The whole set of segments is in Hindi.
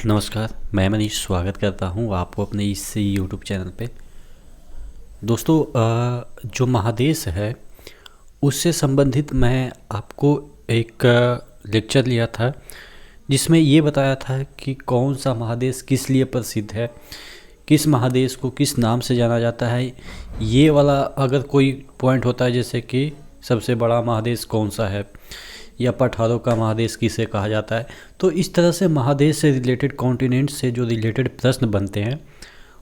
नमस्कार, मैं मनीष स्वागत करता हूँ आपको अपने इस यूट्यूब चैनल पे। दोस्तों, जो महादेश है उससे संबंधित मैं आपको एक लेक्चर लिया था जिसमें ये बताया था कि कौन सा महादेश किस लिए प्रसिद्ध है, किस महादेश को किस नाम से जाना जाता है। ये वाला अगर कोई पॉइंट होता है जैसे कि सबसे बड़ा महादेश कौन सा है या पठारों का महादेश किसे कहा जाता है, तो इस तरह से महादेश से रिलेटेड, कॉन्टिनेंट से जो रिलेटेड प्रश्न बनते हैं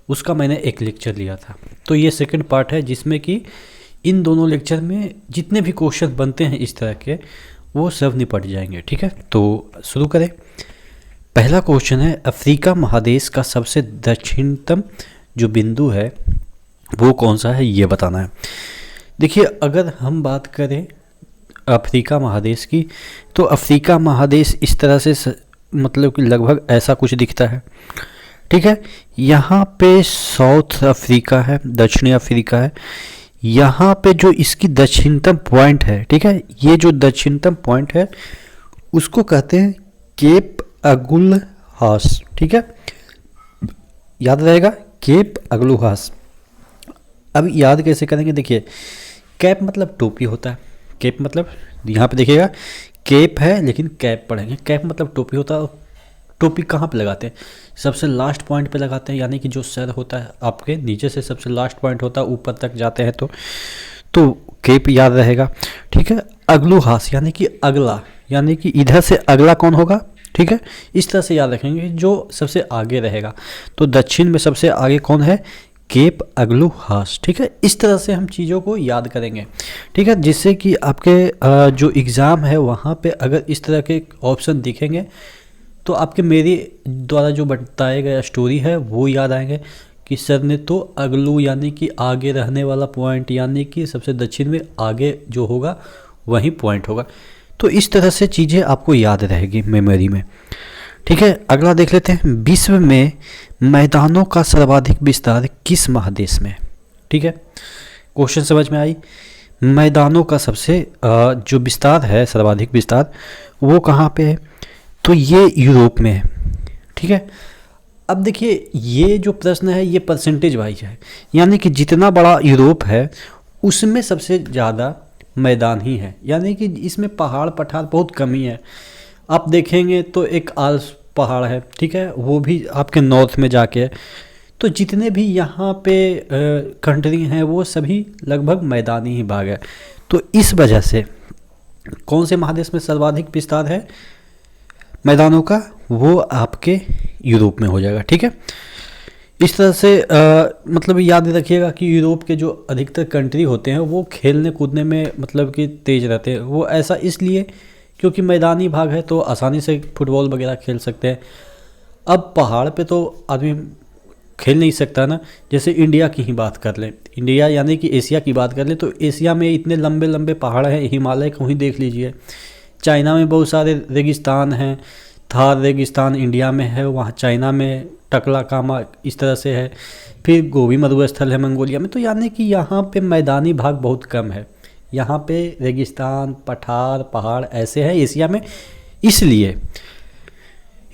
उसका मैंने एक लेक्चर लिया था। तो ये सेकंड पार्ट है जिसमें कि इन दोनों लेक्चर में जितने भी क्वेश्चन बनते हैं इस तरह के वो सब निपट जाएंगे। ठीक है, तो शुरू करें। पहला क्वेश्चन है, अफ्रीका महादेश का सबसे दक्षिणतम जो बिंदु है वो कौन सा है, ये बताना है। देखिए, अगर हम बात करें अफ्रीका महादेश की, तो अफ्रीका महादेश इस तरह से मतलब कि लगभग ऐसा कुछ दिखता है। ठीक है, यहाँ पे साउथ अफ्रीका है, दक्षिणी अफ्रीका है। यहाँ पे जो इसकी दक्षिणतम पॉइंट है, ठीक है, ये जो दक्षिणतम पॉइंट है उसको कहते हैं केप अगुलहास। ठीक है, याद रहेगा, केप अगुलहास। अब याद कैसे करेंगे? देखिए, कैप मतलब टोपी होता है। कैप मतलब यहाँ पे देखिएगा कैप है लेकिन कैप पढ़ेंगे। कैप मतलब टोपी होता है। टोपी कहाँ पे लगाते हैं? सबसे लास्ट पॉइंट पे लगाते हैं, यानी कि जो सर होता है आपके नीचे से सबसे लास्ट पॉइंट होता है, ऊपर तक जाते हैं तो कैप याद रहेगा। ठीक है, अगलुहास यानी कि अगला, यानी कि इधर से अगला कौन होगा। ठीक है, इस तरह से याद रखेंगे जो सबसे आगे रहेगा। तो दक्षिण में सबसे आगे कौन है? केप अगलुहास। ठीक है, इस तरह से हम चीज़ों को याद करेंगे। ठीक है, जिससे कि आपके जो एग्ज़ाम है वहाँ पे अगर इस तरह के ऑप्शन दिखेंगे तो आपके मेरे द्वारा जो बताया गया स्टोरी है वो याद आएंगे कि सर ने तो अगलू यानी कि आगे रहने वाला पॉइंट, यानी कि सबसे दक्षिण में आगे जो होगा वही पॉइंट होगा। तो इस तरह से चीज़ें आपको याद रहेगी मेमोरी में। ठीक है, अगला देख लेते हैं। विश्व में मैदानों का सर्वाधिक विस्तार किस महादेश में? ठीक है, क्वेश्चन समझ में आई। मैदानों का सबसे जो विस्तार है, सर्वाधिक विस्तार, वो कहाँ पे है? तो ये यूरोप में है। ठीक है, अब देखिए, ये जो प्रश्न है ये परसेंटेज वाइज है, यानी कि जितना बड़ा यूरोप है उसमें सबसे ज़्यादा मैदान ही है, यानी कि इसमें पहाड़ पठार बहुत कम ही है। आप देखेंगे तो एक आल्प्स पहाड़ है, ठीक है, वो भी आपके नॉर्थ में जाके है। तो जितने भी यहाँ पे कंट्री हैं वो सभी लगभग मैदानी ही भाग है। तो इस वजह से कौन से महादेश में सर्वाधिक विस्तार है मैदानों का? वो आपके यूरोप में हो जाएगा। ठीक है, इस तरह से मतलब याद रखिएगा कि यूरोप के जो अधिकतर कंट्री होते हैं वो खेलने कूदने में मतलब कि तेज रहते हैं। वो ऐसा इसलिए क्योंकि मैदानी भाग है तो आसानी से फुटबॉल वगैरह खेल सकते हैं। अब पहाड़ पे तो आदमी खेल नहीं सकता ना। जैसे इंडिया की ही बात कर लें, इंडिया यानी कि एशिया की बात कर लें, तो एशिया में इतने लंबे लंबे पहाड़ हैं, हिमालय को ही देख लीजिए। चाइना में बहुत सारे रेगिस्तान हैं, थार रेगिस्तान इंडिया में है, वहाँ चाइना में टकला कामा इस तरह से है। फिर गोबी मरुस्थल है मंगोलिया में। तो यानी कि यहाँ पे मैदानी भाग बहुत कम है, यहाँ पे रेगिस्तान, पठार, पहाड़ ऐसे हैं एशिया में। इसलिए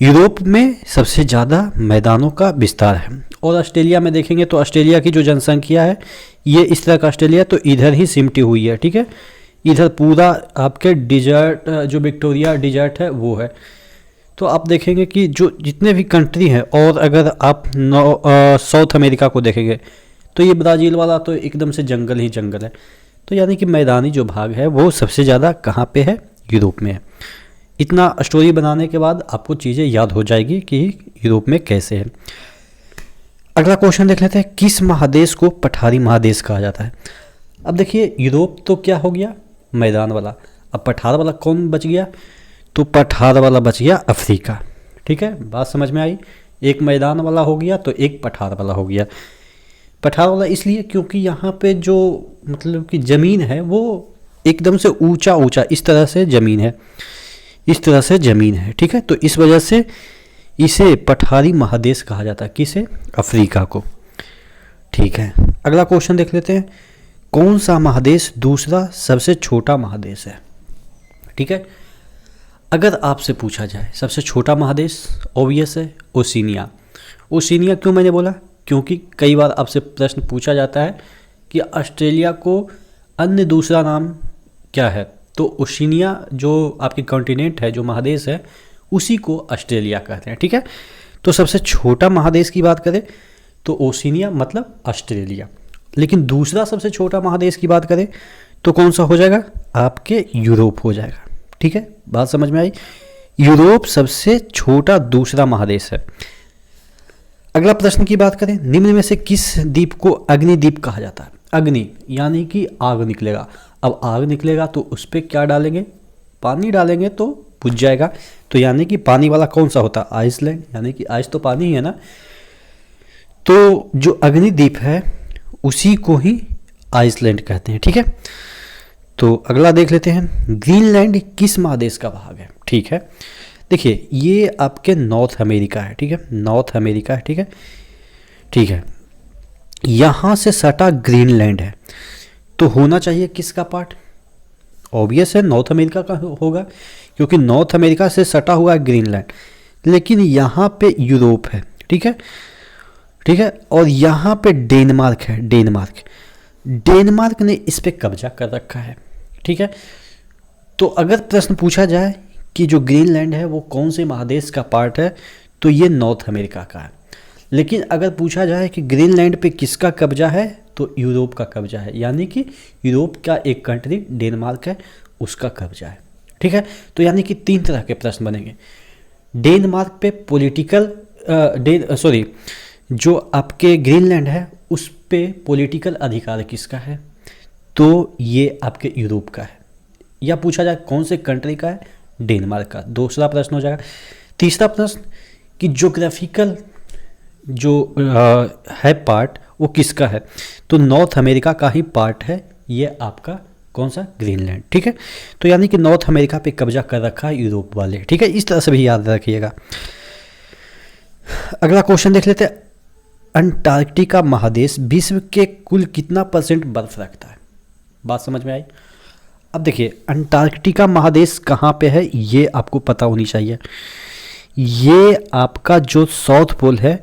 यूरोप में सबसे ज़्यादा मैदानों का विस्तार है। और ऑस्ट्रेलिया में देखेंगे तो ऑस्ट्रेलिया की जो जनसंख्या है ये इस तरह का ऑस्ट्रेलिया तो इधर ही सिमटी हुई है। ठीक है, इधर पूरा आपके डिजर्ट, जो विक्टोरिया डिजर्ट है वो है। तो आप देखेंगे कि जो जितने भी कंट्री हैं, और अगर आप साउथ अमेरिका को देखेंगे तो ये ब्राज़ील वाला तो एकदम से जंगल ही जंगल है। तो यानी कि मैदानी जो भाग है वो सबसे ज़्यादा कहाँ पे है? यूरोप में है। इतना स्टोरी बनाने के बाद आपको चीज़ें याद हो जाएगी कि यूरोप में कैसे है। अगला क्वेश्चन देख लेते हैं, किस महादेश को पठारी महादेश कहा जाता है? अब देखिए, यूरोप तो क्या हो गया? मैदान वाला। अब पठार वाला कौन बच गया? तो पठार वाला बच गया अफ्रीका। ठीक है, बात समझ में आई। एक मैदान वाला हो गया तो एक पठार वाला हो गया। पठार वाला इसलिए क्योंकि यहाँ पे जो मतलब कि ज़मीन है वो एकदम से ऊंचा ऊंचा इस तरह से ज़मीन है, इस तरह से ज़मीन है। ठीक है, तो इस वजह से इसे पठारी महादेश कहा जाता है। किसे? अफ्रीका को। ठीक है, अगला क्वेश्चन देख लेते हैं, कौन सा महादेश दूसरा सबसे छोटा महादेश है? ठीक है, अगर आपसे पूछा जाए सबसे छोटा महादेश, ऑब्वियस है ओशिनिया। ओशिनिया क्यों मैंने बोला, क्योंकि कई बार आपसे प्रश्न पूछा जाता है कि ऑस्ट्रेलिया को अन्य दूसरा नाम क्या है, तो ओशिनिया जो आपके कॉन्टिनेंट है, जो महादेश है, उसी को ऑस्ट्रेलिया कहते हैं। ठीक है, तो सबसे छोटा महादेश की बात करें तो ओशिनिया मतलब ऑस्ट्रेलिया। लेकिन दूसरा सबसे छोटा महादेश की बात करें तो कौन सा हो जाएगा, आपके यूरोप हो जाएगा। ठीक है, बात समझ में आई। यूरोप सबसे छोटा दूसरा महादेश है। अगला प्रश्न की बात करें, निम्न में से किस द्वीप को अग्निद्वीप कहा जाता है। अग्नि यानी कि आग निकलेगा। अब आग निकलेगा तो उस पर क्या डालेंगे, पानी डालेंगे तो बुझ जाएगा। तो यानी कि पानी वाला कौन सा होता है, आइसलैंड, यानी कि आइस तो पानी ही है ना। तो जो अग्निद्वीप है उसी को ही आइसलैंड कहते हैं। ठीक है, तो अगला देख लेते हैं, ग्रीनलैंड किस महादेश का भाग है। ठीक है, देखिए ये आपके नॉर्थ अमेरिका है। ठीक है, नॉर्थ अमेरिका है। ठीक है, ठीक है, यहाँ से सटा ग्रीनलैंड है, तो होना चाहिए किसका पार्ट, ऑब्वियस है नॉर्थ अमेरिका का होगा, क्योंकि नॉर्थ अमेरिका से सटा हुआ है ग्रीनलैंड। लेकिन यहाँ पे यूरोप है। ठीक है, ठीक है, और यहाँ पे डेनमार्क है। डेनमार्क ने इस पे कब्जा कर रखा है। ठीक है, तो अगर प्रश्न पूछा जाए कि जो ग्रीनलैंड है वो कौन से महादेश का पार्ट है, तो ये नॉर्थ अमेरिका का है। लेकिन अगर पूछा जाए कि ग्रीनलैंड पे किसका कब्जा है, तो यूरोप का कब्जा है, यानी कि यूरोप का एक कंट्री डेनमार्क है, उसका कब्जा है। ठीक है, तो यानी कि 3 तरह के प्रश्न बनेंगे। डेनमार्क पे पॉलिटिकल जो आपके ग्रीनलैंड है उस पे पॉलिटिकल अधिकार किसका है, तो ये आपके यूरोप का है। या पूछा जाए कौन से कंट्री का है, डेनमार्क का, दूसरा प्रश्न हो जाएगा। तीसरा प्रश्न कि ज्योग्राफिकल जो है पार्ट वो किसका है, तो नॉर्थ अमेरिका का ही पार्ट है ये आपका कौन सा, ग्रीनलैंड। ठीक है, तो यानी कि नॉर्थ अमेरिका पे कब्जा कर रखा है यूरोप वाले। ठीक है, इस तरह से भी याद रखिएगा। अगला क्वेश्चन देख लेते हैं, अंटार्कटिका महादेश विश्व के कुल कितना % बर्फ रखता है। बात समझ में आई। अब देखिए अंटार्कटिका महादेश कहाँ पे है ये आपको पता होनी चाहिए। ये आपका जो साउथ पोल है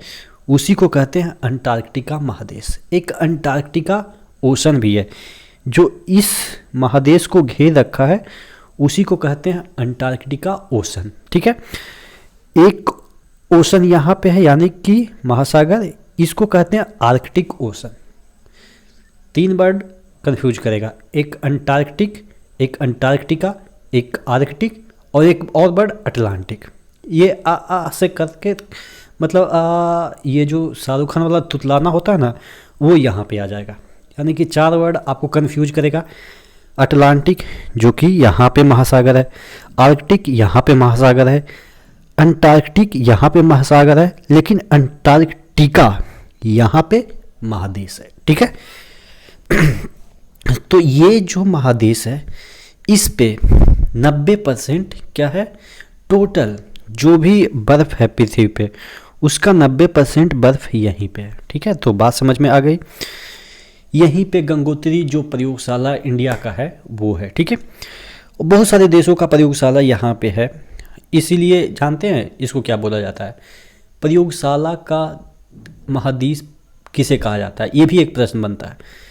उसी को कहते हैं अंटार्कटिका महादेश। एक अंटार्कटिका ओशन भी है जो इस महादेश को घेर रखा है, उसी को कहते हैं अंटार्कटिका ओशन। ठीक है, एक ओशन यहाँ पे है यानी कि महासागर, इसको कहते हैं आर्कटिक ओशन। 3 वर्ड कंफ्यूज करेगा, एक अंटार्कटिक, एक अंटार्कटिका, एक आर्कटिक और एक और वर्ड अटलांटिक। ये आ से करके मतलब ये जो शाहरुख खान वाला तुतलाना होता है ना, वो यहाँ पे आ जाएगा। यानी कि 4 वर्ड आपको कंफ्यूज करेगा। अटलांटिक जो कि यहाँ पे महासागर है, आर्कटिक यहाँ पे महासागर है, अंटार्कटिक यहाँ पे महासागर है, लेकिन अंटार्कटिका यहाँ पे महादेश है। ठीक है, तो ये जो महादेश है इस पे 90% क्या है, टोटल जो भी बर्फ है पृथ्वी पे उसका 90% बर्फ यहीं पे है। ठीक है, तो बात समझ में आ गई। यहीं पे गंगोत्री जो प्रयोगशाला इंडिया का है वो है। ठीक है, बहुत सारे देशों का प्रयोगशाला यहाँ पे है, इसीलिए जानते हैं इसको क्या बोला जाता है, प्रयोगशाला का महादेश किसे कहा जाता है, ये भी एक प्रश्न बनता है।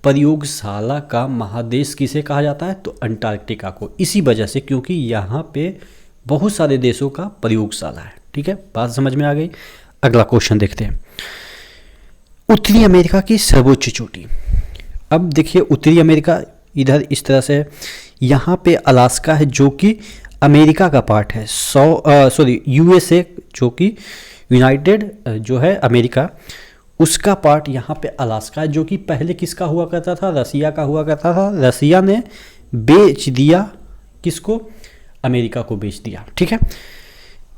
प्रयोगशाला का महादेश किसे कहा जाता है, तो अंटार्कटिका को, इसी वजह से क्योंकि यहाँ पे बहुत सारे देशों का प्रयोगशाला है। ठीक है, बात समझ में आ गई। अगला क्वेश्चन देखते हैं, उत्तरी अमेरिका की सर्वोच्च चोटी। अब देखिए उत्तरी अमेरिका इधर इस तरह से, यहाँ पे अलास्का है जो कि अमेरिका का पार्ट है, यूएसए जो कि यूनाइटेड जो है अमेरिका, उसका पार्ट यहाँ पे अलास्का है, जो कि पहले किसका हुआ करता था, रसिया का हुआ करता था। रसिया ने बेच दिया किसको, अमेरिका को बेच दिया। ठीक है,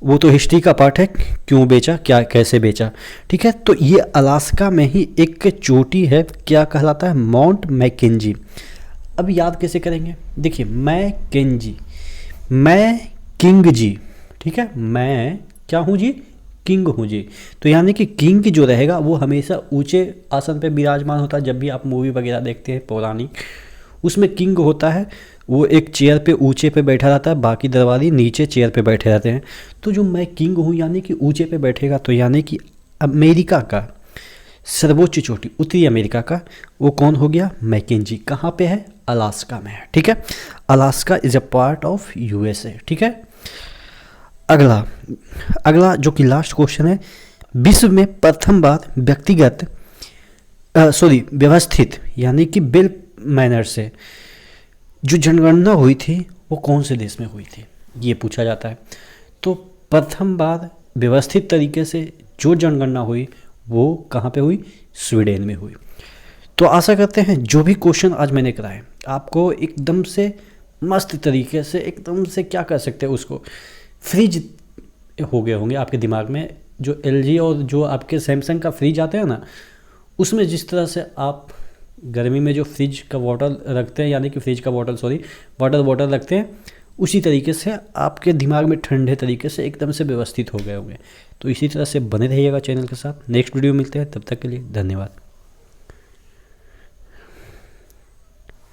वो तो हिस्ट्री का पार्ट है, क्यों बेचा, क्या कैसे बेचा। ठीक है, तो ये अलास्का में ही एक चोटी है, क्या कहलाता है, माउंट मैकेंजी। अब याद कैसे करेंगे, देखिए मैकेंजी, मैं किंग जी। ठीक है, मैं क्या हूँ जी, किंग हूँ जी। तो यानी कि किंग जो रहेगा वो हमेशा ऊंचे आसन पे विराजमान होता है। जब भी आप मूवी वगैरह देखते हैं पौराणिक, उसमें किंग होता है, वो एक चेयर पे ऊंचे पे बैठा रहता है, बाकी दरबारी नीचे चेयर पे बैठे रहते हैं। तो जो मैं किंग हूँ यानी कि ऊंचे पे बैठेगा, तो यानी कि अमेरिका का सर्वोच्च चोटी, उत्तरी अमेरिका का, वो कौन हो गया? मैकेंजी। कहाँ पे है? अलास्का में है। ठीक है, Alaska is a part of USA. ठीक है, अगला अगला जो कि लास्ट क्वेश्चन है, विश्व में प्रथम बार व्यक्तिगत व्यवस्थित यानी कि बिल मैनर से जो जनगणना हुई थी वो कौन से देश में हुई थी, ये पूछा जाता है। तो प्रथम बार व्यवस्थित तरीके से जो जनगणना हुई वो कहाँ पे हुई? स्वीडन में हुई। तो आशा करते हैं जो भी क्वेश्चन आज मैंने कराए आपको एकदम से मस्त तरीके से, एकदम से क्या कर सकते हैं, उसको फ्रिज हो गए होंगे आपके दिमाग में। जो LG और जो आपके सैमसंग का फ्रिज आता है ना, उसमें जिस तरह से आप गर्मी में जो फ्रिज का बॉटल रखते हैं, यानी कि फ्रिज का बॉटल वाटर बॉटल रखते हैं, उसी तरीके से आपके दिमाग में ठंडे तरीके से एकदम से व्यवस्थित हो गए होंगे। तो इसी तरह से बने रहिएगा चैनल के साथ। नेक्स्ट वीडियो मिलते हैं, तब तक के लिए धन्यवाद।